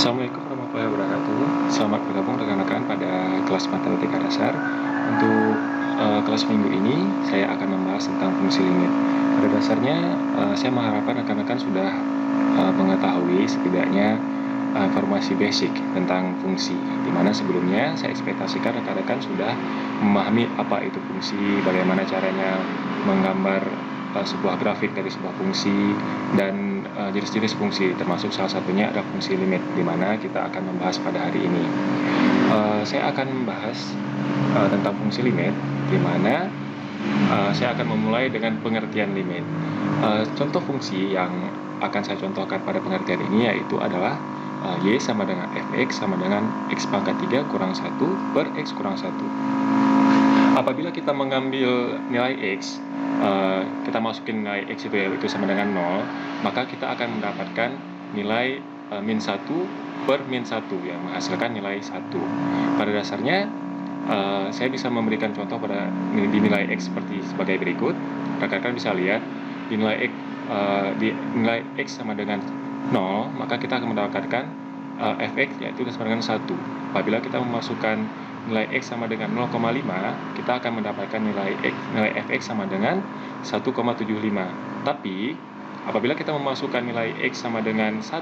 Assalamualaikum warahmatullahi wabarakatuh. Selamat bergabung rekan-rekan pada kelas matematika dasar. Untuk kelas minggu ini saya akan membahas tentang fungsi limit. Pada dasarnya saya mengharapkan rekan-rekan sudah mengetahui setidaknya informasi basic tentang fungsi, di mana sebelumnya saya ekspektasikan rekan-rekan sudah memahami apa itu fungsi, bagaimana caranya menggambar sebuah grafik dari sebuah fungsi, dan jenis-jenis fungsi, termasuk salah satunya ada fungsi limit, di mana kita akan membahas pada hari ini. Saya akan membahas tentang fungsi limit, di mana saya akan memulai dengan pengertian limit. Contoh fungsi yang akan saya contohkan pada pengertian ini yaitu adalah Y sama dengan Fx sama dengan X pangkat 3 kurang 1 per X kurang 1. Apabila kita mengambil nilai X, kita masukin nilai X itu sama dengan 0, maka kita akan mendapatkan nilai min 1 per min 1 yang menghasilkan nilai 1. Pada dasarnya, saya bisa memberikan contoh di nilai X sebagai berikut. Rekan-rekan bisa lihat di nilai X sama dengan 0, maka kita akan mendapatkan Fx yaitu sama dengan 1. Apabila kita memasukkan nilai X sama dengan 0,5, kita akan mendapatkan nilai Fx sama dengan 1,75. Tapi apabila kita memasukkan nilai X sama dengan 1,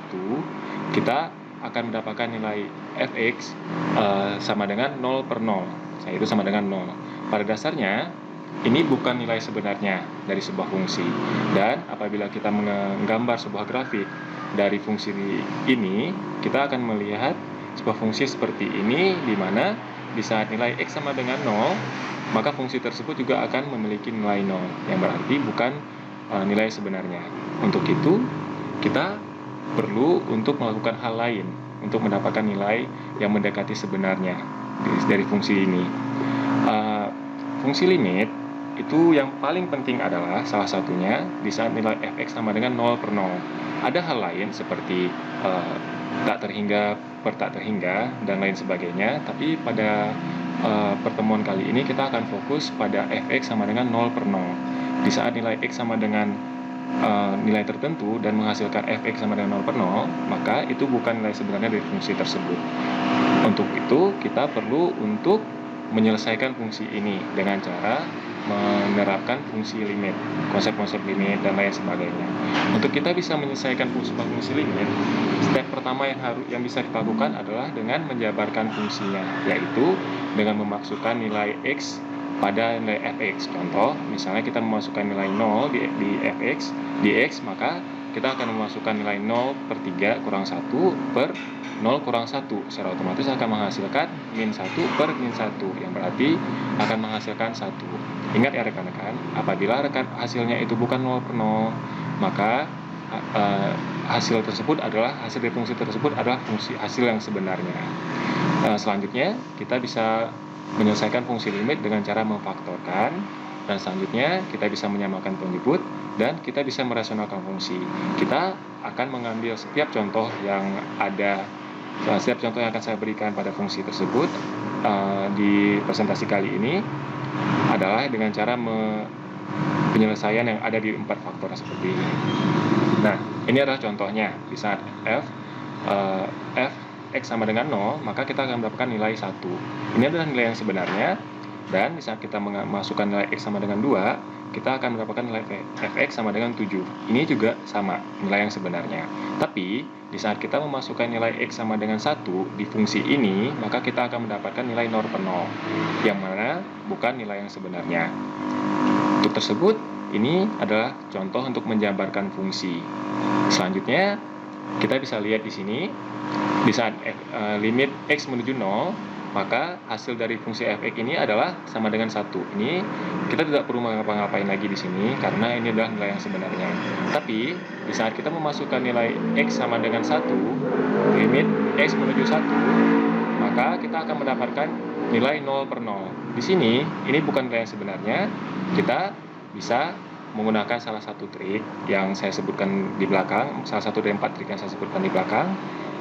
kita akan mendapatkan nilai Fx sama dengan 0 per 0, yaitu sama dengan 0. Pada dasarnya, ini bukan nilai sebenarnya dari sebuah fungsi. Dan apabila kita menggambar sebuah grafik dari fungsi ini, kita akan melihat sebuah fungsi seperti ini, di mana di saat nilai X sama dengan 0, maka fungsi tersebut juga akan memiliki nilai 0, yang berarti bukan nilai sebenarnya. Untuk itu, kita perlu untuk melakukan hal lain untuk mendapatkan nilai yang mendekati sebenarnya dari fungsi ini. Fungsi limit itu yang paling penting adalah salah satunya di saat nilai Fx sama dengan 0 per 0. Ada hal lain seperti tak terhingga per tak terhingga dan lain sebagainya, tapi pada pertemuan kali ini kita akan fokus pada Fx sama dengan 0 per 0. Di saat nilai X sama dengan nilai tertentu dan menghasilkan Fx sama dengan 0 per 0, maka itu bukan nilai sebenarnya dari fungsi tersebut. Untuk itu, kita perlu untuk menyelesaikan fungsi ini dengan cara menerapkan fungsi limit, konsep-konsep limit, dan lain sebagainya. Untuk kita bisa menyelesaikan fungsi limit, step pertama yang bisa kita lakukan adalah dengan menjabarkan fungsinya, yaitu dengan memasukkan nilai X pada nilai Fx. Contoh, misalnya kita memasukkan nilai 0 di Fx, di X, maka kita akan memasukkan nilai 0 per 3 kurang 1 per 0 kurang 1. Secara otomatis akan menghasilkan min 1 per min 1, yang berarti akan menghasilkan 1. Ingat ya rekan-rekan, apabila hasilnya itu bukan 0 per 0, maka hasil dari fungsi tersebut adalah hasil yang sebenarnya. Selanjutnya, kita bisa menyelesaikan fungsi limit dengan cara memfaktorkan, dan selanjutnya kita bisa menyamakan penyebut, dan kita bisa merasionalkan fungsi. Kita akan mengambil setiap contoh yang akan saya berikan pada fungsi tersebut di presentasi kali ini adalah dengan cara penyelesaian yang ada di 4 faktor seperti ini. Nah, ini adalah contohnya. Di saat X sama dengan 0, maka kita akan mendapatkan nilai 1. Ini adalah nilai yang sebenarnya, dan di saat kita memasukkan nilai X sama dengan 2, kita akan mendapatkan nilai Fx sama dengan 7. Ini juga sama, nilai yang sebenarnya. Tapi, di saat kita memasukkan nilai X sama dengan 1 di fungsi ini, maka kita akan mendapatkan nilai 0 per 0, yang mana bukan nilai yang sebenarnya. Untuk tersebut, ini adalah contoh untuk menjabarkan fungsi. Selanjutnya, kita bisa lihat di sini, di saat limit X menuju 0, maka hasil dari fungsi Fx ini adalah sama dengan 1. Ini kita tidak perlu mengapa-ngapain lagi di sini karena ini adalah nilai yang sebenarnya. Tapi di saat kita memasukkan nilai X sama dengan 1, limit X menuju 1, maka kita akan mendapatkan nilai 0 per 0. Di sini, ini bukan nilai yang sebenarnya. Kita bisa menggunakan salah satu trik yang saya sebutkan di belakang, salah satu dari 4 trik yang saya sebutkan di belakang,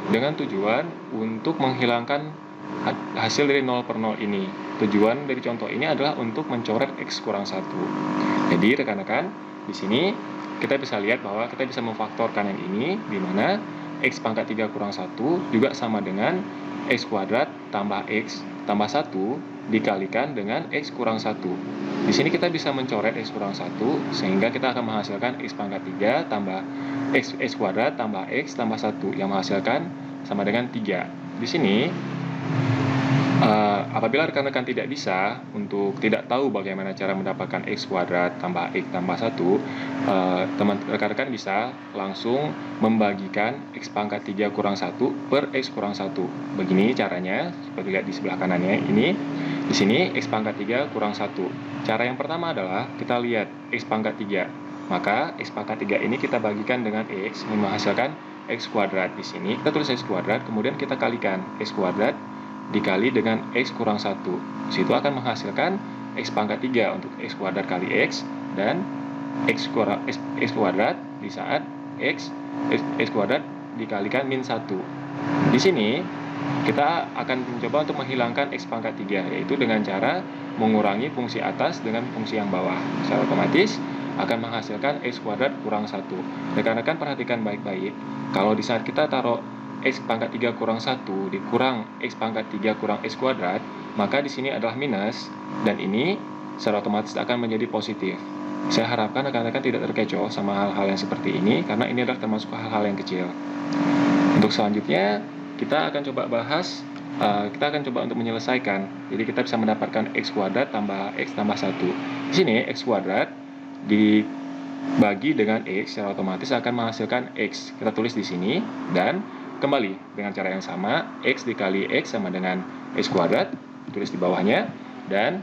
dengan tujuan untuk menghilangkan hasil dari 0 per 0 ini. Tujuan dari contoh ini adalah untuk mencoret X kurang 1. Jadi rekan-rekan, di sini kita bisa lihat bahwa kita bisa memfaktorkan yang ini, di mana X pangkat 3 kurang 1 juga sama dengan X kuadrat tambah X tambah 1 dikalikan dengan X kurang 1. Di sini kita bisa mencoret X kurang 1, sehingga kita akan menghasilkan X pangkat 3 tambah X kuadrat tambah X tambah 1 yang menghasilkan sama dengan 3. Di sini apabila rekan-rekan tidak bisa untuk tidak tahu bagaimana cara mendapatkan X kuadrat tambah X tambah 1, rekan-rekan bisa langsung membagikan X pangkat 3 kurang 1 per X kurang 1. Begini caranya, seperti lihat di sebelah kanannya ini. Di sini X pangkat 3 kurang 1. Cara yang pertama adalah kita lihat X pangkat 3. Maka X pangkat 3 ini kita bagikan dengan X, menghasilkan X kuadrat. Di sini kita tulis X kuadrat, kemudian kita kalikan X kuadrat dikali dengan X kurang 1. Situ akan menghasilkan X pangkat 3 untuk X kuadrat kali X, dan X kuadrat di saat X kuadrat dikalikan min 1. Di sini kita akan mencoba untuk menghilangkan X pangkat 3, yaitu dengan cara mengurangi fungsi atas dengan fungsi yang bawah. Secara otomatis akan menghasilkan X kuadrat kurang 1. Rekan-rekan perhatikan baik-baik, kalau di saat kita taruh X pangkat 3 kurang 1 dikurang X pangkat 3 kurang X kuadrat, maka di sini adalah minus, dan ini secara otomatis akan menjadi positif. Saya harapkan rekan-rekan tidak terkecoh sama hal-hal yang seperti ini, karena ini adalah termasuk hal-hal yang kecil. Untuk selanjutnya, kita akan coba bahas, kita akan coba untuk menyelesaikan. Jadi kita bisa mendapatkan X kuadrat tambah X tambah 1. Di sini X kuadrat dibagi dengan X, secara otomatis akan menghasilkan X. Kita tulis di sini, dan kembali dengan cara yang sama, X dikali X sama dengan X kuadrat, tulis di bawahnya, dan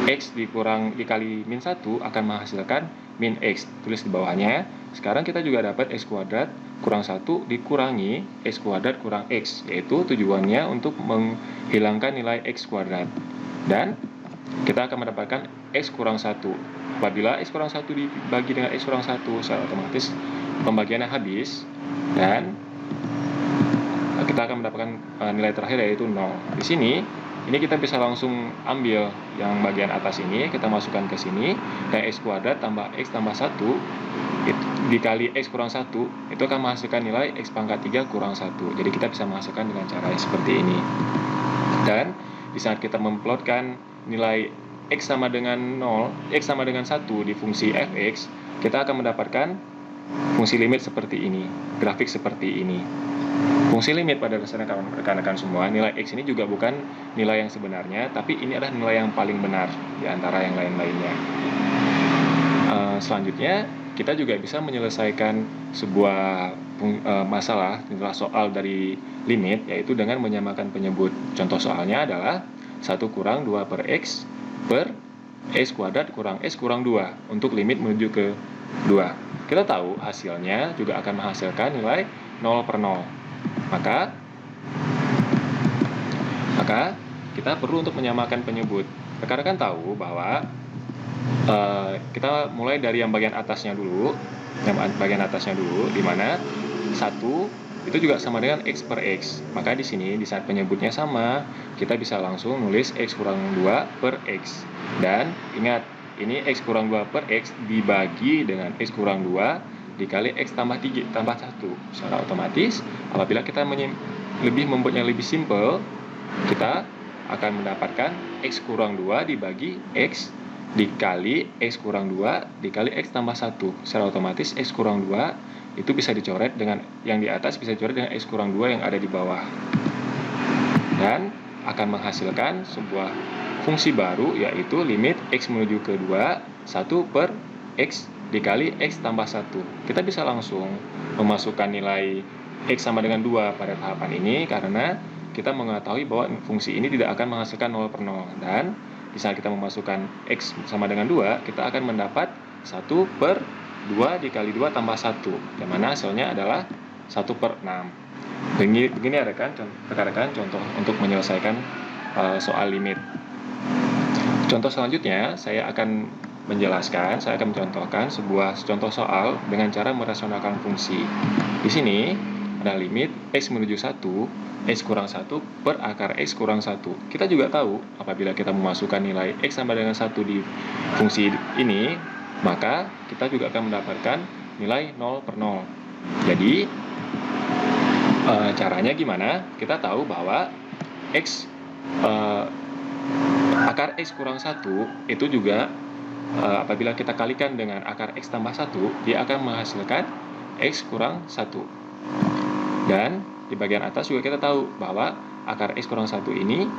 X dikali min 1 akan menghasilkan min X, tulis di bawahnya. Sekarang kita juga dapat X kuadrat kurang 1 dikurangi X kuadrat kurang X, yaitu tujuannya untuk menghilangkan nilai X kuadrat. Dan kita akan mendapatkan X kurang 1. Apabila X kurang 1 dibagi dengan X kurang 1, secara otomatis pembagiannya habis, dan kita akan mendapatkan nilai terakhir, yaitu 0. Di sini, ini kita bisa langsung ambil yang bagian atas ini, kita masukkan ke sini, dan X kuadrat tambah X tambah 1 dikali X kurang 1, itu akan menghasilkan nilai X pangkat 3 kurang 1. Jadi kita bisa menghasilkan dengan cara seperti ini. Dan di saat kita memplotkan nilai X sama dengan 0, X sama dengan 1 di fungsi fx, kita akan mendapatkan fungsi limit seperti ini, grafik seperti ini. Fungsi limit pada dasarnya rekan-rekan semua, nilai X ini juga bukan nilai yang sebenarnya, tapi ini adalah nilai yang paling benar di antara yang lain-lainnya. Selanjutnya, kita juga bisa menyelesaikan sebuah masalah soal dari limit, yaitu dengan menyamakan penyebut. Contoh soalnya adalah 1 kurang 2 per X per X kuadrat kurang X kurang 2 untuk limit menuju ke 2. Kita tahu hasilnya juga akan menghasilkan nilai 0 per 0. Maka kita perlu untuk menyamakan penyebut. Rekan-rekan tahu bahwa kita mulai dari yang bagian atasnya dulu, di mana 1 itu juga sama dengan X per X. Maka di sini di saat penyebutnya sama, kita bisa langsung nulis X kurang 2 per X. Dan ingat, ini X kurang 2 per X dibagi dengan X kurang 2 dikali X tambah 1. Secara otomatis, apabila kita membuatnya lebih simpel, kita akan mendapatkan X kurang 2 dibagi X dikali X kurang 2 dikali X tambah 1. Secara otomatis X kurang 2 itu bisa dicoret dengan yang di atas, bisa dicoret dengan X kurang 2 yang ada di bawah. Dan akan menghasilkan sebuah fungsi baru, yaitu limit X menuju ke 2, 1 per X dikali X tambah 1. Kita bisa langsung memasukkan nilai X sama dengan 2 pada tahapan ini, karena kita mengetahui bahwa fungsi ini tidak akan menghasilkan 0 per 0. Dan di saat kita memasukkan X sama dengan 2, kita akan mendapat 1 per 2 dikali 2 tambah 1, yang mana hasilnya adalah 1 per 6. Begini ya rekan-rekan contoh untuk menyelesaikan soal limit. Contoh selanjutnya, saya akan mencontohkan sebuah contoh soal dengan cara merasionalkan fungsi. Di sini ada limit X menuju 1, X kurang 1 per akar X kurang 1. Kita juga tahu, apabila kita memasukkan nilai X sama dengan 1 di fungsi ini, maka kita juga akan mendapatkan nilai 0 per 0. Jadi, Caranya gimana? Kita tahu bahwa X akar X kurang 1 itu juga apabila kita kalikan dengan akar X tambah 1, dia akan menghasilkan X kurang 1. Dan di bagian atas juga kita tahu bahwa akar X kurang 1 ini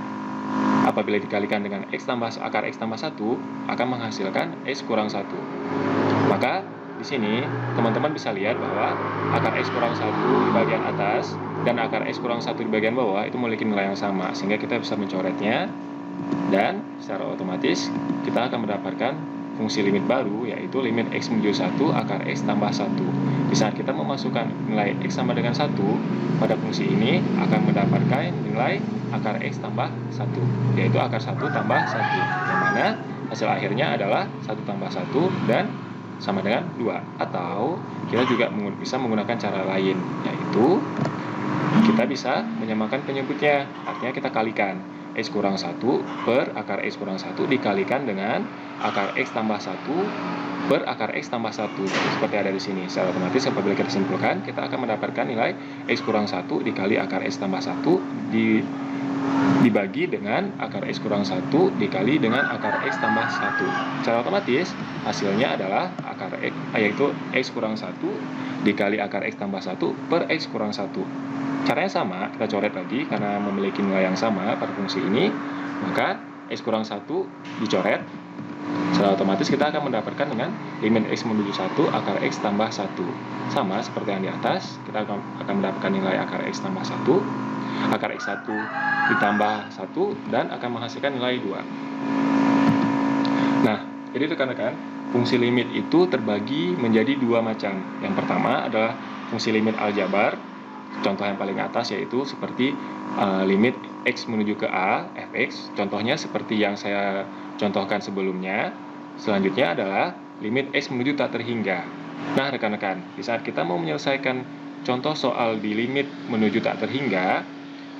apabila dikalikan dengan akar X tambah 1 akan menghasilkan X kurang 1. Maka di sini teman-teman bisa lihat bahwa akar X kurang 1 di bagian atas dan akar X kurang 1 di bagian bawah itu memiliki nilai yang sama, sehingga kita bisa mencoretnya, dan secara otomatis kita akan mendapatkan fungsi limit baru, yaitu limit X menuju 1 akar X tambah 1. Di saat kita memasukkan nilai X sama dengan 1 pada fungsi ini, akan mendapatkan nilai akar X tambah 1, yaitu akar 1 tambah 1, yang mana hasil akhirnya adalah 1 tambah 1 dan sama dengan 2. Atau kita juga bisa menggunakan cara lain, yaitu kita bisa menyamakan penyebutnya. Artinya kita kalikan X kurang 1 per akar X kurang 1 dikalikan dengan akar X tambah 1 per akar X tambah 1, seperti ada di sini. Secara otomatis apabila kita simpulkan, kita akan mendapatkan nilai X kurang 1 dikali akar X tambah 1 dibagi dengan akar X kurang 1 dikali dengan akar X tambah 1. Secara otomatis hasilnya adalah yaitu X kurang 1 dikali akar X tambah 1 per X kurang 1. Caranya sama, kita coret lagi karena memiliki nilai yang sama pada fungsi ini, maka X kurang 1 dicoret. Secara otomatis kita akan mendapatkan dengan limit X menuju 1 akar X tambah 1. Sama seperti yang di atas, kita akan mendapatkan nilai akar X tambah 1, akar X1 ditambah 1, dan akan menghasilkan nilai 2. Nah, jadi rekan-rekan, fungsi limit itu terbagi menjadi dua macam. Yang pertama adalah fungsi limit aljabar. Contoh yang paling atas yaitu seperti limit X menuju ke A, fx. Contohnya seperti yang saya contohkan sebelumnya. Selanjutnya adalah limit X menuju tak terhingga. Nah, rekan-rekan, di saat kita mau menyelesaikan contoh soal di limit menuju tak terhingga,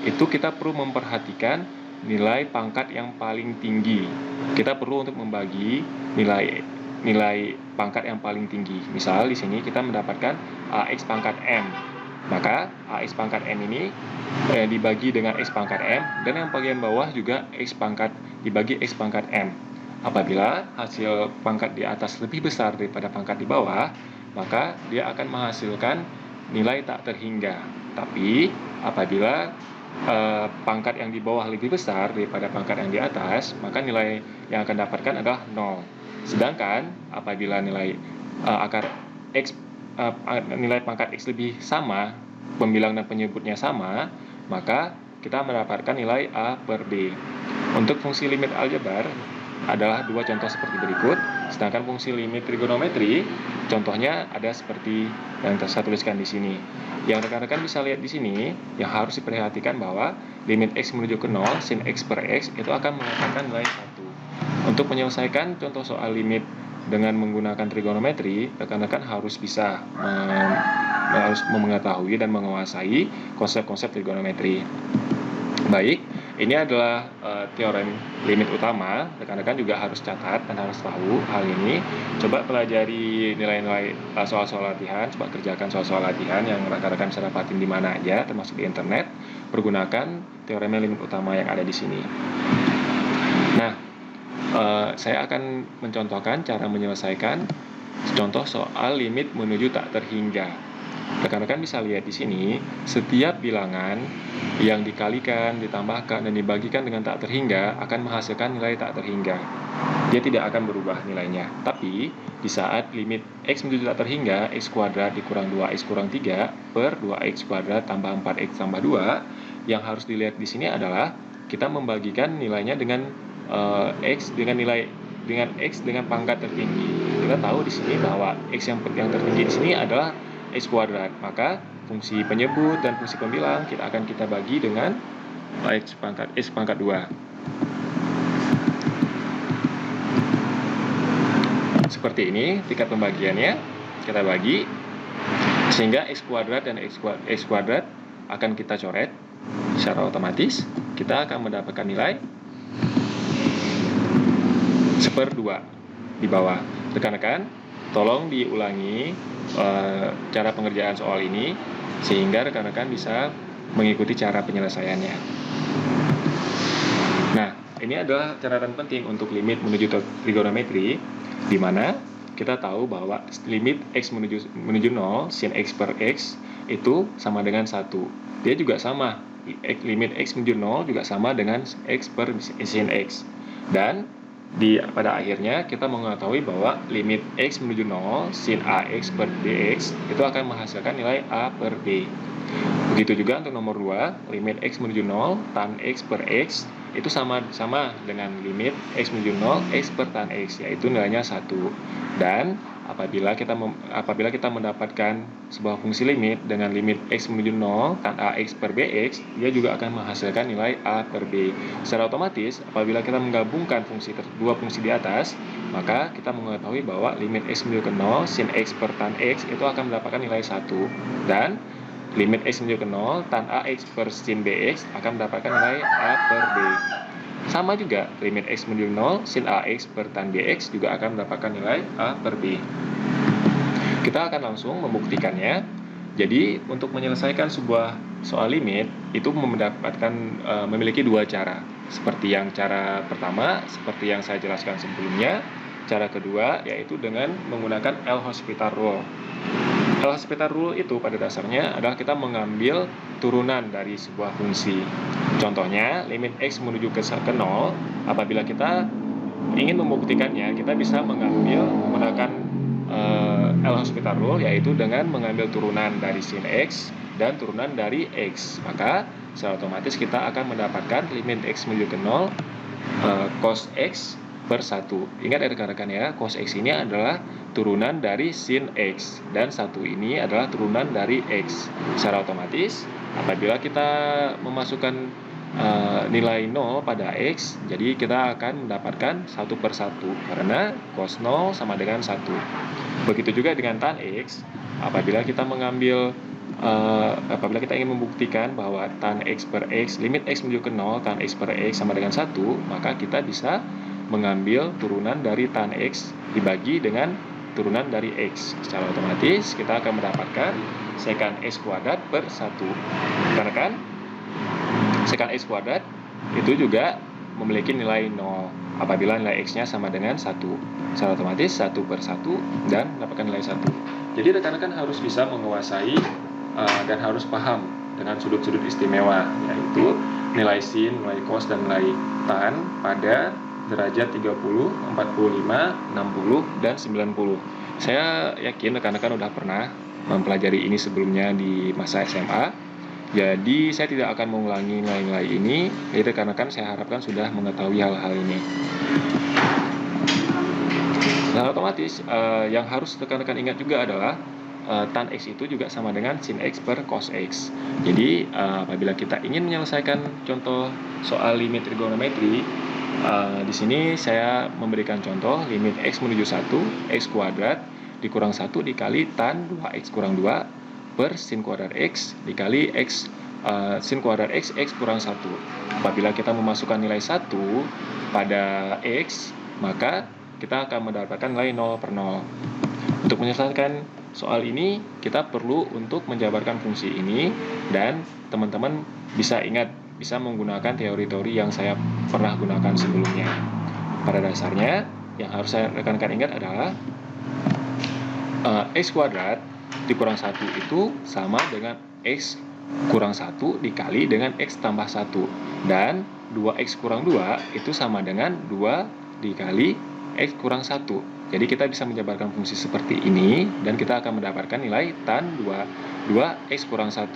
itu kita perlu memperhatikan nilai pangkat yang paling tinggi. Kita perlu untuk membagi nilai pangkat yang paling tinggi. Misal di sini kita mendapatkan AX pangkat M. Maka AX pangkat M ini dibagi dengan X pangkat M, dan yang bagian bawah juga dibagi X pangkat M. Apabila hasil pangkat di atas lebih besar daripada pangkat di bawah, maka dia akan menghasilkan nilai tak terhingga. Tapi apabila pangkat yang di bawah lebih besar daripada pangkat yang di atas, maka nilai yang akan dapatkan adalah 0. Sedangkan apabila nilai nilai pangkat X lebih sama, pembilang dan penyebutnya sama, maka kita mendapatkan nilai A per B. Untuk fungsi limit aljabar adalah dua contoh seperti berikut, sedangkan fungsi limit trigonometri contohnya ada seperti yang saya tuliskan di sini. Yang rekan-rekan bisa lihat di sini, yang harus diperhatikan bahwa limit X menuju ke 0 sin X per X itu akan mengatakan nilai 1. Untuk menyelesaikan contoh soal limit dengan menggunakan trigonometri, rekan-rekan harus bisa mengetahui dan menguasai konsep-konsep trigonometri. Baik, ini adalah teorem limit utama. Rekan-rekan juga harus catat dan harus tahu hal ini. Coba pelajari nilai-nilai soal-soal latihan, coba kerjakan soal-soal latihan yang rekan-rekan bisa dapatin di mana aja, termasuk di internet. Pergunakan teorem limit utama yang ada di sini. Nah, saya akan mencontohkan cara menyelesaikan contoh soal limit menuju tak terhingga. Rekan-rekan bisa lihat di sini, setiap bilangan yang dikalikan, ditambahkan, dan dibagikan dengan tak terhingga akan menghasilkan nilai tak terhingga. Dia tidak akan berubah nilainya. Tapi, di saat limit X menuju tak terhingga, X kuadrat dikurang 2X kurang 3 per 2X kuadrat tambah 4X tambah 2, yang harus dilihat di sini adalah kita membagikan nilainya dengan X dengan X dengan pangkat tertinggi. Kita tahu di sini bahwa X yang tertinggi di sini adalah X kuadrat, maka fungsi penyebut dan fungsi pembilang akan kita bagi dengan X pangkat 2. Seperti ini tingkat pembagiannya, kita bagi sehingga X kuadrat dan X kuadrat akan kita coret. Secara otomatis kita akan mendapatkan nilai 1/2 di bawah. Rekan-rekan, tolong diulangi cara pengerjaan soal ini sehingga rekan-rekan bisa mengikuti cara penyelesaiannya. Nah, ini adalah catatan penting untuk limit menuju trigonometri, di mana kita tahu bahwa limit x menuju 0 sin x per x itu sama dengan 1. Dia juga sama, limit x menuju 0 juga sama dengan x per sin x. Dan pada akhirnya kita mengetahui bahwa limit x menuju 0 sin ax per bx itu akan menghasilkan nilai a per b. Begitu juga untuk nomor 2, limit x menuju 0 tan x per x itu sama dengan limit x menuju 0 x per tan x, yaitu nilainya 1. Dan apabila kita mendapatkan sebuah fungsi limit dengan limit x menuju 0 tan ax per bx, dia juga akan menghasilkan nilai a per b. Secara otomatis, apabila kita menggabungkan dua fungsi di atas, maka kita mengetahui bahwa limit x menuju ke 0 sin x per tan x itu akan mendapatkan nilai 1. Dan limit x menuju ke 0 tan ax per sin bx akan mendapatkan nilai a per b. Sama juga, limit x menuju 0 sin ax per tan bx juga akan mendapatkan nilai a per b. Kita akan langsung membuktikannya. Jadi, untuk menyelesaikan sebuah soal limit, itu memiliki dua cara. Seperti yang cara pertama, seperti yang saya jelaskan sebelumnya. Cara kedua, yaitu dengan menggunakan L'Hospital Rule. L'Hospital Rule itu pada dasarnya adalah kita mengambil turunan dari sebuah fungsi. Contohnya, limit x menuju ke 0, apabila kita ingin membuktikannya, kita bisa menggunakan L'Hospital Rule, yaitu dengan mengambil turunan dari sin x dan turunan dari x. Maka secara otomatis kita akan mendapatkan limit x menuju ke 0 cos x per 1. Ingat ya rekan-rekan ya, cos x ini adalah turunan dari sin x, dan 1 ini adalah turunan dari x. Secara otomatis, apabila kita memasukkan nilai 0 pada x, jadi kita akan mendapatkan 1 per 1, karena cos 0 sama dengan 1. Begitu juga dengan tan x, apabila kita ingin membuktikan bahwa tan x per x, limit x menuju ke 0 tan x per x sama dengan 1, maka kita bisa mengambil turunan dari tan x dibagi dengan turunan dari x. Secara otomatis kita akan mendapatkan secant x kuadrat per 1. Karena kan secant x kuadrat itu juga memiliki nilai 0 apabila nilai x-nya sama dengan 1. Secara otomatis 1 per 1 dan mendapatkan nilai 1. Jadi rekan-rekan harus bisa menguasai dan harus paham dengan sudut-sudut istimewa, yaitu nilai sin, nilai cos, dan nilai tan pada derajat 30, 45, 60, dan 90. Saya yakin rekan-rekan udah pernah mempelajari ini sebelumnya di masa SMA. Jadi saya tidak akan mengulangi nilai-nilai ini. Jadi rekan-rekan saya harapkan sudah mengetahui hal-hal ini. Nah, otomatis yang harus rekan-rekan ingat juga adalah tan x itu juga sama dengan sin x per cos x. Jadi apabila kita ingin menyelesaikan contoh soal limit trigonometri, di sini saya memberikan contoh limit x menuju 1, x kuadrat dikurang 1 dikali tan 2x kurang 2 per sin kuadrat x dikali x sin kuadrat x kurang 1. Apabila kita memasukkan nilai 1 pada x, maka kita akan mendapatkan nilai 0 per 0. Untuk menyelesaikan soal ini, kita perlu untuk menjabarkan fungsi ini, dan teman-teman bisa menggunakan teori-teori yang saya pernah gunakan sebelumnya. Pada dasarnya, yang harus rekan-rekan ingat adalah x kuadrat dikurang 1 itu sama dengan x kurang 1 dikali dengan x tambah 1. Dan 2x kurang 2 itu sama dengan 2 dikali x kurang 1. Jadi kita bisa menjabarkan fungsi seperti ini, dan kita akan mendapatkan nilai tan 2x kurang 1.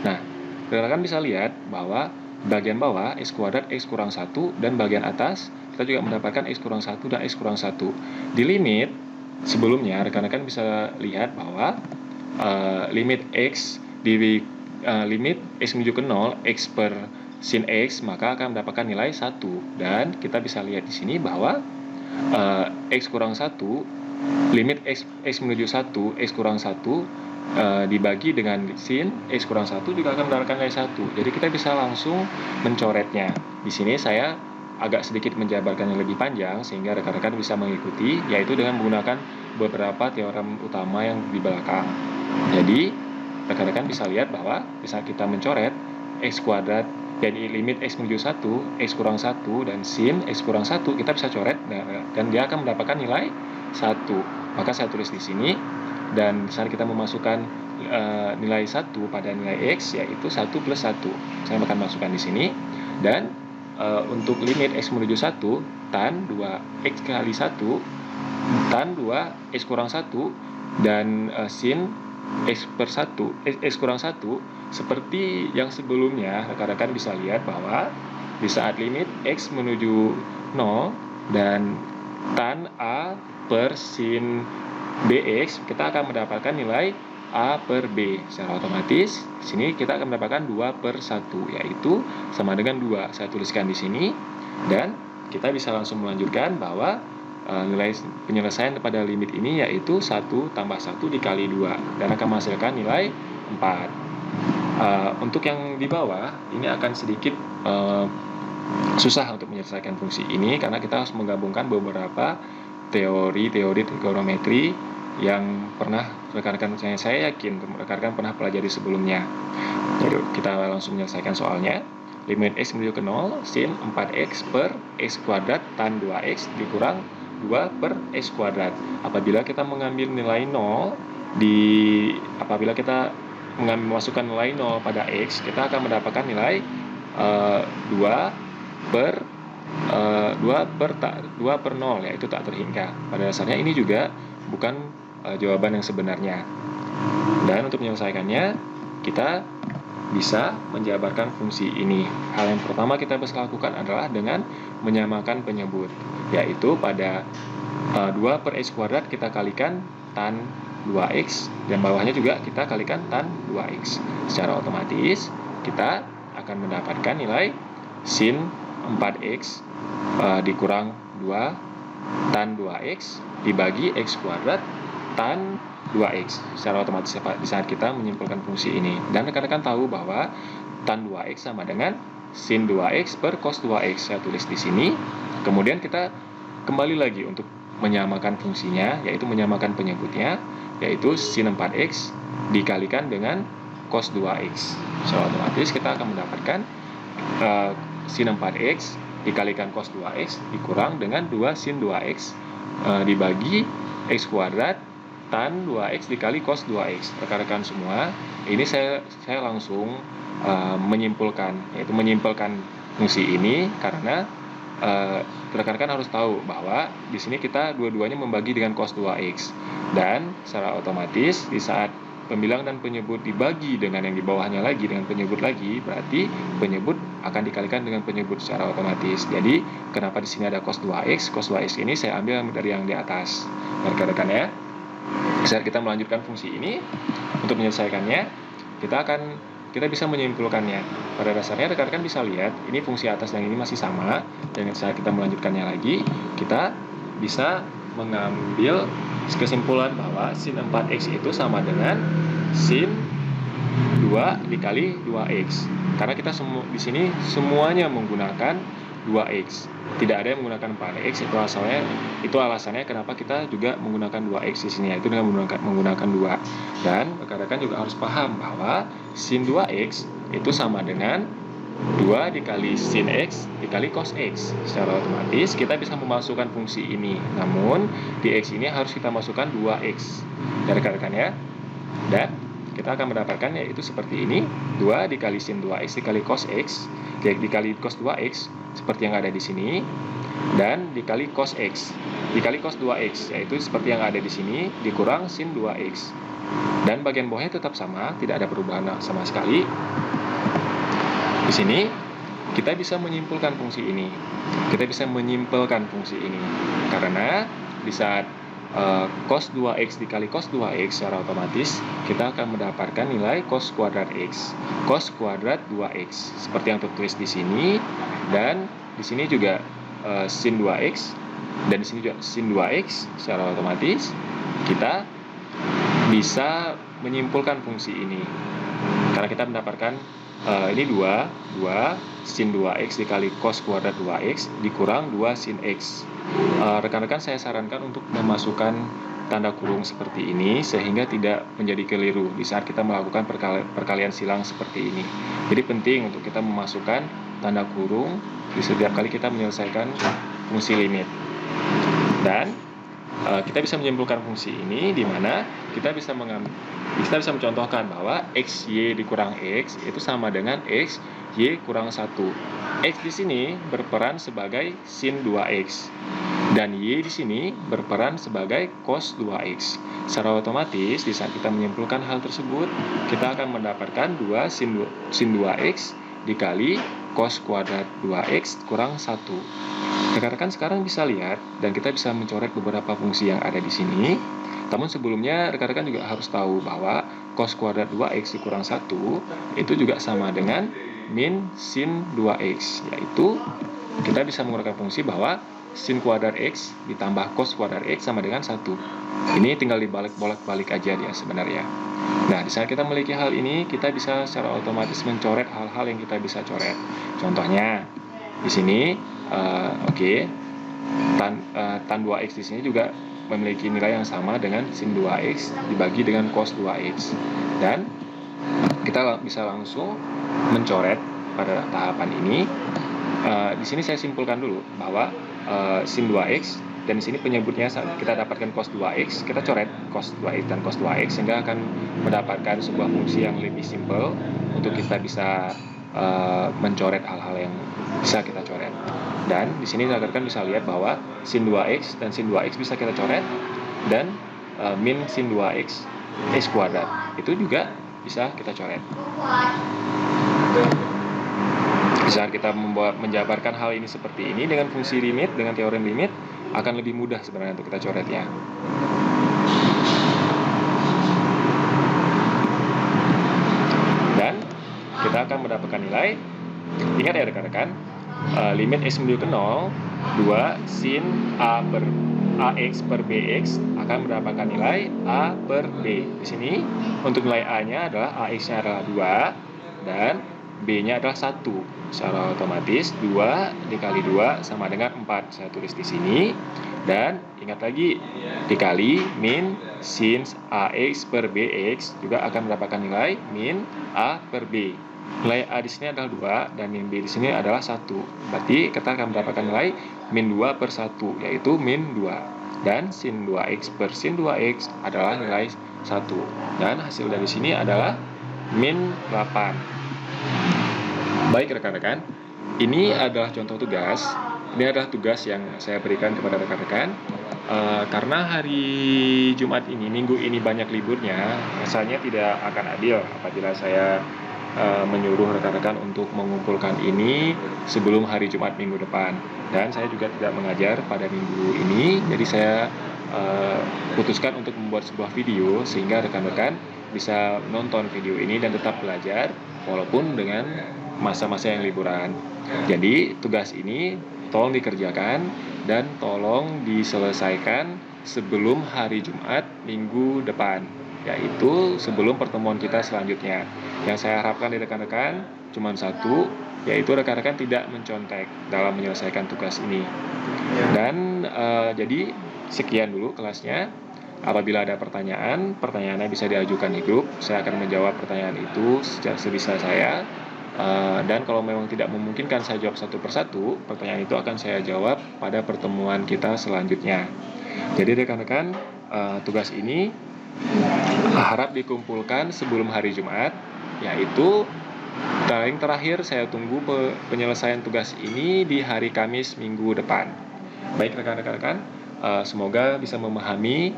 Nah, rekan-rekan bisa lihat bahwa bagian bawah x kuadrat x kurang 1, dan bagian atas kita juga mendapatkan x kurang 1 dan x kurang 1. Di limit sebelumnya rekan-rekan bisa lihat bahwa limit x limit x menuju ke 0 x per sin x, maka akan mendapatkan nilai 1. Dan kita bisa lihat di sini bahwa x kurang 1, limit x menuju 1 x kurang 1 dibagi dengan sin x kurang 1 juga akan mendapatkan nilai 1. Jadi kita bisa langsung mencoretnya. Di sini saya agak sedikit menjabarkan yang lebih panjang sehingga rekan-rekan bisa mengikuti, yaitu dengan menggunakan beberapa teorem utama yang di belakang. Jadi rekan-rekan bisa lihat bahwa bisa kita mencoret X kuadrat dan limit X menuju 1, X kurang 1, dan sin X kurang 1, kita bisa coret, dan dia akan mendapatkan nilai 1. Maka saya tulis di sini, dan saat kita memasukkan nilai 1 pada nilai X, yaitu 1 plus 1. Saya akan masukkan di sini, dan untuk limit X menuju 1, tan 2X kali 1, tan 2 X kurang 1, dan sin X per 1, X kurang 1, seperti yang sebelumnya, rekan-rekan bisa lihat bahwa di saat limit X menuju 0 dan tan A per sin BX, kita akan mendapatkan nilai A per B. Secara otomatis, di sini kita akan mendapatkan 2 per 1, yaitu sama dengan 2. Saya tuliskan di sini, dan kita bisa langsung melanjutkan bahwa nilai penyelesaian pada limit ini yaitu 1 tambah 1 dikali 2, dan akan menghasilkan nilai 4. Untuk yang di bawah, ini akan sedikit susah untuk menyelesaikan fungsi ini, karena kita harus menggabungkan beberapa teori trigonometri yang pernah rekan-rekan saya yakin rekan-rekan pernah pelajari sebelumnya. Jadi kita langsung menyelesaikan soalnya. Limit X menuju ke 0, sin 4X per X kuadrat tan 2X dikurang 2 per X kuadrat. Apabila kita mengambil nilai 0 apabila kita memasukkan nilai 0 pada X, kita akan mendapatkan nilai 2 per 0, yaitu tak terhingga. Pada dasarnya ini juga bukan jawaban yang sebenarnya. Dan untuk menyelesaikannya, kita bisa menjabarkan fungsi ini. Hal yang pertama kita bisa lakukan adalah dengan menyamakan penyebut, yaitu pada 2 per X kuadrat kita kalikan tan 2X, dan bawahnya juga kita kalikan tan 2X. Secara otomatis kita akan mendapatkan nilai sin 4X dikurang 2 tan 2X dibagi X kuadrat tan 2X. Secara otomatis di saat kita menyimpulkan fungsi ini. Dan rekan-rekan tahu bahwa tan 2X sama dengan sin 2X per cos 2X. Saya tulis di sini. Kemudian kita kembali lagi untuk menyamakan fungsinya, yaitu menyamakan penyebutnya, yaitu sin 4X dikalikan dengan cos 2X. Secara otomatis kita akan mendapatkan sin 4X dikalikan cos 2X dikurang dengan 2 sin 2X dibagi X kuadrat tan 2X dikali cos 2X. Rekan-rekan semua, ini saya langsung menyimpulkan, yaitu menyimpulkan fungsi ini, karena rekan-rekan harus tahu bahwa di sini kita dua-duanya membagi dengan cos 2X, dan secara otomatis di saat pembilang dan penyebut dibagi dengan yang di bawahnya lagi dengan penyebut lagi, berarti penyebut akan dikalikan dengan penyebut secara otomatis. Jadi kenapa di sini ada cos 2X? Cos 2X ini saya ambil dari yang di atas, rekan-rekan ya. Saat kita melanjutkan fungsi ini, untuk menyelesaikannya kita bisa menyimpulkannya. Pada dasarnya rekan-rekan bisa lihat ini fungsi atas dan ini masih sama, dan saat kita melanjutkannya lagi, kita bisa mengambil kesimpulan bahwa sin 4X itu sama dengan sin 2 dikali 2X. Karena kita di sini semuanya menggunakan 2X. Tidak ada yang menggunakan 4X, itu alasannya kenapa kita juga menggunakan 2X di sini, yaitu dengan menggunakan 2. Dan rekan-rekan juga harus paham bahwa sin 2X itu sama dengan 2 dikali sin X dikali cos X. Secara otomatis kita bisa memasukkan fungsi ini, namun di X ini harus kita masukkan 2X ya rekan-rekan ya. Dan kita akan mendapatkan yaitu seperti ini, 2 dikali sin 2X dikali cos X dikali cos 2X seperti yang ada di sini, dan dikali cos X dikali cos 2X, yaitu seperti yang ada di sini, dikurang sin 2X. Dan bagian bawahnya tetap sama, tidak ada perubahan sama sekali. Di sini kita bisa menyimpulkan fungsi ini. Kita bisa menyimpulkan fungsi ini karena di saat cos 2X dikali cos 2X, secara otomatis kita akan mendapatkan nilai cos kuadrat X, cos kuadrat 2X seperti yang tertulis di sini, dan di sini juga sin 2X, dan di sini juga sin 2X. Secara otomatis kita bisa menyimpulkan fungsi ini karena kita mendapatkan ini 2 sin 2X dikali cos kuadrat 2X dikurang 2 sin X. Rekan-rekan saya sarankan untuk memasukkan tanda kurung seperti ini sehingga tidak menjadi keliru di saat kita melakukan perkalian silang seperti ini. Jadi penting untuk kita memasukkan tanda kurung di setiap kali kita menyelesaikan fungsi limit. Dan kita bisa menyimpulkan fungsi ini di mana kita bisa mencontohkan bahwa x y dikurang x itu sama dengan x y kurang 1. X di sini berperan sebagai sin 2x dan y di sini berperan sebagai cos 2x. Secara otomatis di saat kita menyimpulkan hal tersebut, kita akan mendapatkan 2 sin 2x dikali cos kuadrat 2x kurang 1. Rekan-rekan sekarang bisa lihat dan kita bisa mencoret beberapa fungsi yang ada di sini. Namun sebelumnya rekan-rekan juga harus tahu bahwa cos kuadrat 2x dikurang 1 itu juga sama dengan min sin 2x, yaitu kita bisa menggunakan fungsi bahwa sin kuadrat x ditambah cos kuadrat x sama dengan 1. Ini tinggal dibalik-balik aja dia sebenarnya. Nah, di saat kita memiliki hal ini, kita bisa secara otomatis mencoret hal-hal yang kita bisa coret. Contohnya, di sini, tan 2x di sini juga memiliki nilai yang sama dengan sin 2x dibagi dengan cos 2x. Dan kita bisa langsung mencoret pada tahapan ini. Di sini saya simpulkan dulu bahwa sin 2x dan di sini penyebutnya kita dapatkan cos 2x, kita coret cos 2x dan cos 2x sehingga akan mendapatkan sebuah fungsi yang lebih simpel untuk kita bisa mencoret hal-hal yang bisa kita coret. Dan di sini rekan-rekan bisa lihat bahwa sin 2x dan sin 2x bisa kita coret dan min sin 2x x kuadrat itu juga bisa kita coret. Di saat kita menjabarkan hal ini seperti ini dengan fungsi limit, dengan teorem limit, akan lebih mudah sebenarnya untuk kita coretnya. Dan kita akan mendapatkan nilai, ingat ya rekan-rekan, limit x menuju ke 0, 2 sin ax per bx akan mendapatkan nilai a per b. Di sini untuk nilai a-nya adalah ax-nya adalah 2 dan b-nya adalah 1. Secara otomatis 2 dikali 2 sama dengan 4. Saya tulis di sini. Dan ingat lagi, dikali min sin ax per bx juga akan mendapatkan nilai min a per b. Nilai a di sini adalah 2 dan min b di sini adalah 1. Berarti kita akan mendapatkan nilai min 2 per 1, yaitu min 2. Dan sin 2x per sin 2x adalah nilai 1. Dan hasil dari sini adalah min 8. Baik rekan-rekan, ini adalah contoh tugas. Ini adalah tugas yang saya berikan kepada rekan-rekan. Karena hari Jumat ini, minggu ini banyak liburnya, rasanya tidak akan adil apabila saya menyuruh rekan-rekan untuk mengumpulkan ini sebelum hari Jumat minggu depan. Dan saya juga tidak mengajar pada minggu ini, jadi saya putuskan untuk membuat sebuah video sehingga rekan-rekan bisa menonton video ini dan tetap belajar walaupun dengan masa-masa yang liburan. Jadi tugas ini tolong dikerjakan dan tolong diselesaikan sebelum hari Jumat minggu depan, yaitu sebelum pertemuan kita selanjutnya. Yang saya harapkan dari rekan-rekan cuma satu, yaitu rekan-rekan tidak mencontek dalam menyelesaikan tugas ini. Dan jadi sekian dulu kelasnya. Apabila ada pertanyaannya bisa diajukan di grup. Saya akan menjawab pertanyaan itu sebisa saya. Dan kalau memang tidak memungkinkan saya jawab satu persatu, pertanyaan itu akan saya jawab pada pertemuan kita selanjutnya. Jadi rekan-rekan, tugas ini harap dikumpulkan sebelum hari Jumat, yaitu paling terakhir saya tunggu penyelesaian tugas ini di hari Kamis minggu depan. Baik rekan-rekan, semoga bisa memahami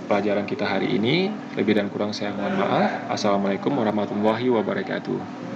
pelajaran kita hari ini. Lebih dan kurang saya mohon maaf. Assalamualaikum warahmatullahi wabarakatuh.